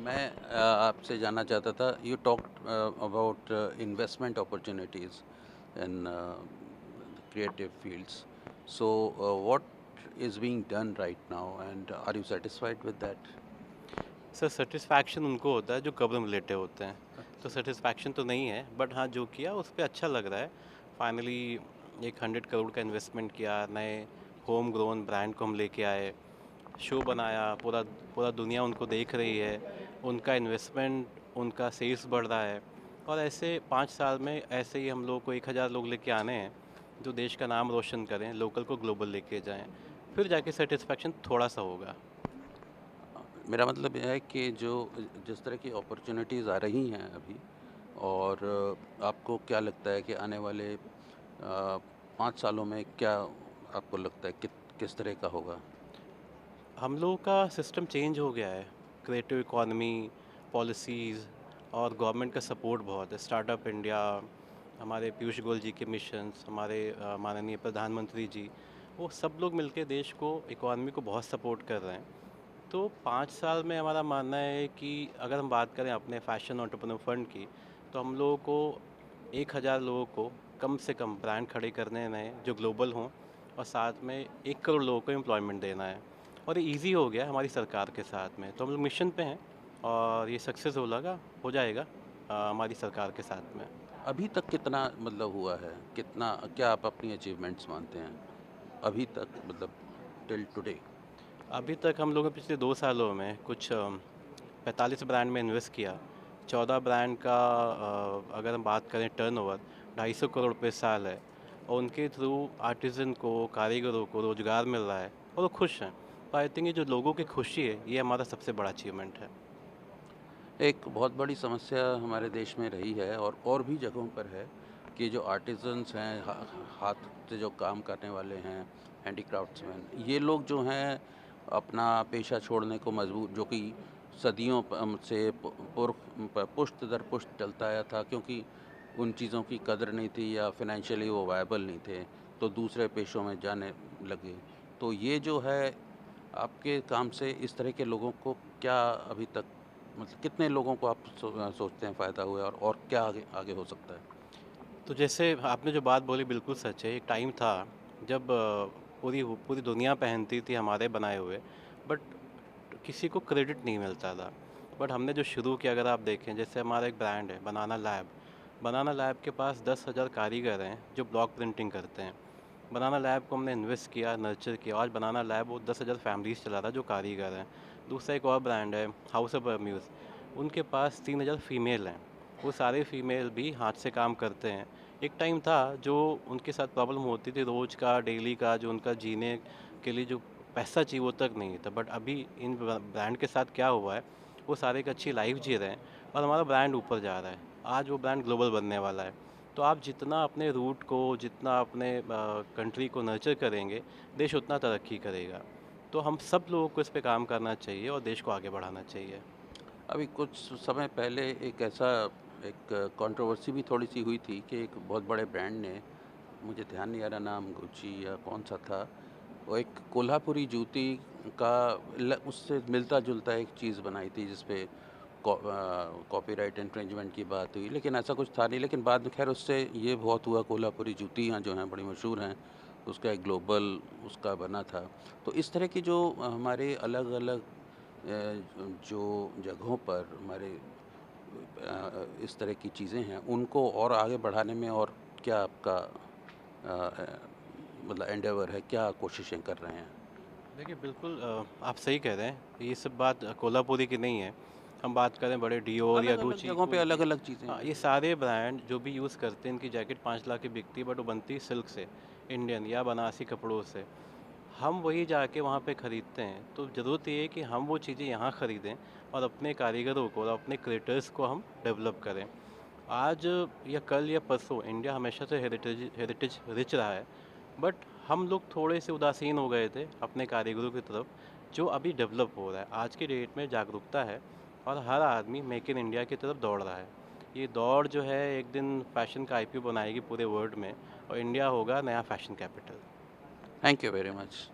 मैं आपसे जानना चाहता था you talked about investment opportunities in creative fields. So, what is being done right now, and are you satisfied with that? Sir satisfaction उनको होता है जो कब्र में लेटे होते हैं। तो अच्छा। सैटिस्फैक्शन तो नहीं है, बट हाँ, जो किया उस पे अच्छा लग रहा है। फाइनली एक 100 करोड़ का इन्वेस्टमेंट किया, नए होम ग्रोन ब्रांड को हम लेके आए, शो बनाया, पूरा पूरा दुनिया उनको देख रही है, उनका इन्वेस्टमेंट, उनका सेल्स बढ़ रहा है। और ऐसे 5 साल में ऐसे ही हम लोग को 1000 लोग लेके आने हैं, जो देश का नाम रोशन करें, लोकल को ग्लोबल लेके जाएँ। फिर जाके सैटिस्फैक्शन थोड़ा-सा होगा। मेरा मतलब यह है कि जो जिस तरह की अपॉर्चुनिटीज़ आ रही हैं अभी, और आपको क्या लगता है कि आने वाले 5 सालों में क्या आपको लगता है किस तरह का होगा? हम लोगों का सिस्टम चेंज हो गया है। क्रिएटिव इकोनॉमी, पॉलिसीज़ और गवर्नमेंट का सपोर्ट बहुत है। स्टार्टअप इंडिया, हमारे पीयूष गोयल जी के मिशंस, हमारे माननीय प्रधानमंत्री जी, वो सब लोग मिलके देश को, इकोनॉमी को बहुत सपोर्ट कर रहे हैं। तो 5 साल में हमारा मानना है कि अगर हम बात करें अपने फैशन एंटरप्रेन्योर फंड की, तो हम लोगों को 1000 लोगों को कम से कम ब्रांड खड़े करने हैं जो ग्लोबल हों, और साथ में 1 करोड़ लोगों को एम्प्लॉयमेंट देना है। और ये ईज़ी हो गया है हमारी सरकार के साथ में, तो हम लोग मिशन पे हैं और ये सक्सेस हो जाएगा हमारी सरकार के साथ में। अभी तक कितना मतलब हुआ है? कितना क्या आप अपनी अचीवमेंट्स मानते हैं? अभी तक मतलब टिल टुडे? अभी तक हम लोगों ने पिछले 2 सालों में कुछ 45 ब्रांड में इन्वेस्ट किया। 14 ब्रांड का अगर हम बात करें टर्नओवर 250 करोड़ रुपए साल है, और उनके थ्रू आर्टिज़न को, कारीगरों को रोज़गार मिल रहा है और वो खुश हैं। तो आई थिंक ये जो लोगों की खुशी है, ये हमारा सबसे बड़ा अचीवमेंट है। एक बहुत बड़ी समस्या हमारे देश में रही है और भी जगहों पर है कि जो आर्टिज़न्स हैं, हाथ से जो काम करने वाले हैं, हैंडीक्राफ्ट्समैन, ये लोग जो हैं अपना पेशा छोड़ने को मजबूर, जो कि सदियों से पुश्त दर पुश्त चलता आया था, क्योंकि उन चीज़ों की कदर नहीं थी या फिनेंशियली वो वायबल नहीं थे, तो दूसरे पेशों में जाने लगे। तो ये जो है, आपके काम से इस तरह के लोगों को क्या अभी तक, मतलब कितने लोगों को आप सोचते हैं फ़ायदा हुआ है, और क्या आगे आगे हो सकता है? तो जैसे आपने जो बात बोली बिल्कुल सच है। एक टाइम था जब पूरी दुनिया पहनती थी हमारे बनाए हुए, बट किसी को क्रेडिट नहीं मिलता था। बट हमने जो शुरू किया, अगर आप देखें, जैसे हमारा एक ब्रांड है बनाना लैब। बनाना लैब के पास 10,000 कारीगर हैं जो ब्लॉक प्रिंटिंग करते हैं। बनाना लैब को हमने इन्वेस्ट किया, नर्चर किया, आज बनाना लैब वो 10,000 फैमिलीज़ चला रहा है जो कारीगर हैं। दूसरा एक और ब्रांड है हाउस ऑफ अम्यूज़, उनके पास 3,000 फीमेल हैं। वो सारे फीमेल भी हाथ से काम करते हैं। एक टाइम था जो उनके साथ प्रॉब्लम होती थी, रोज़ का, डेली का, जो उनका जीने के लिए जो पैसा चाहिए वो तक नहीं था। बट अभी इन ब्रांड के साथ क्या हुआ है, वो सारे एक अच्छी लाइफ जी रहे हैं और हमारा ब्रांड ऊपर जा रहा है। आज वो ब्रांड ग्लोबल बनने वाला है। तो आप जितना अपने रूट को, जितना अपने कंट्री को नर्चर करेंगे, देश उतना तरक्की करेगा। तो हम सब लोगों को इस पे काम करना चाहिए और देश को आगे बढ़ाना चाहिए। अभी कुछ समय पहले एक कंट्रोवर्सी भी थोड़ी-सी हुई थी कि एक बहुत बड़े ब्रांड ने, मुझे ध्यान नहीं आ रहा नाम, गुच्ची या कौन-सा था, वो एक कोल्हापुरी जूती का उससे मिलता-जुलता एक चीज़ बनाई थी, जिस पे कॉपीराइट इन्फ्रिंजमेंट की बात हुई, लेकिन ऐसा कुछ था नहीं। लेकिन बाद में खैर उससे ये बहुत हुआ, कोल्हापुरी जूतियाँ जो हैं बड़ी मशहूर हैं, उसका एक ग्लोबल उसका बना था। तो इस तरह की जो हमारे अलग-अलग जो जगहों पर हमारे इस तरह की चीज़ें हैं, उनको और आगे बढ़ाने में और क्या आपका मतलब एंडेवर है, क्या कोशिशें कर रहे हैं? देखिए, बिल्कुल आप सही कह रहे हैं। ये सब बात कोल्हापुरी की नहीं है। हम बात करें बड़े डियोर या अलग-अलग गुची जगहों पे कूल की। अलग-अलग चीज़ें हाँ, हैं। ये सारे ब्रांड जो भी यूज़ करते हैं, इनकी जैकेट 5 लाख की बिकती है, बट वो बनती है सिल्क से, इंडियन या बनारसी कपड़ों से। हम वही जाके वहाँ पे खरीदते हैं। तो ज़रूरत ये है कि हम वो चीज़ें यहाँ खरीदें और अपने कारीगरों को और अपने क्रिएटर्स को हम डेवलप करें। आज या कल या परसों इंडिया हमेशा से हेरिटेज हेरिटेज रिच रहा है, बट हम लोग थोड़े से उदासीन हो गए थे अपने कारीगरों की तरफ, जो अभी डेवलप हो रहा है। आज की डेट में जागरूकता है और हर आदमी मेक इन इंडिया की तरफ दौड़ रहा है। ये दौड़ जो है एक दिन फैशन का आईपीओ बनाएगी पूरे वर्ल्ड में, और इंडिया होगा नया fashion capital. Thank you very much.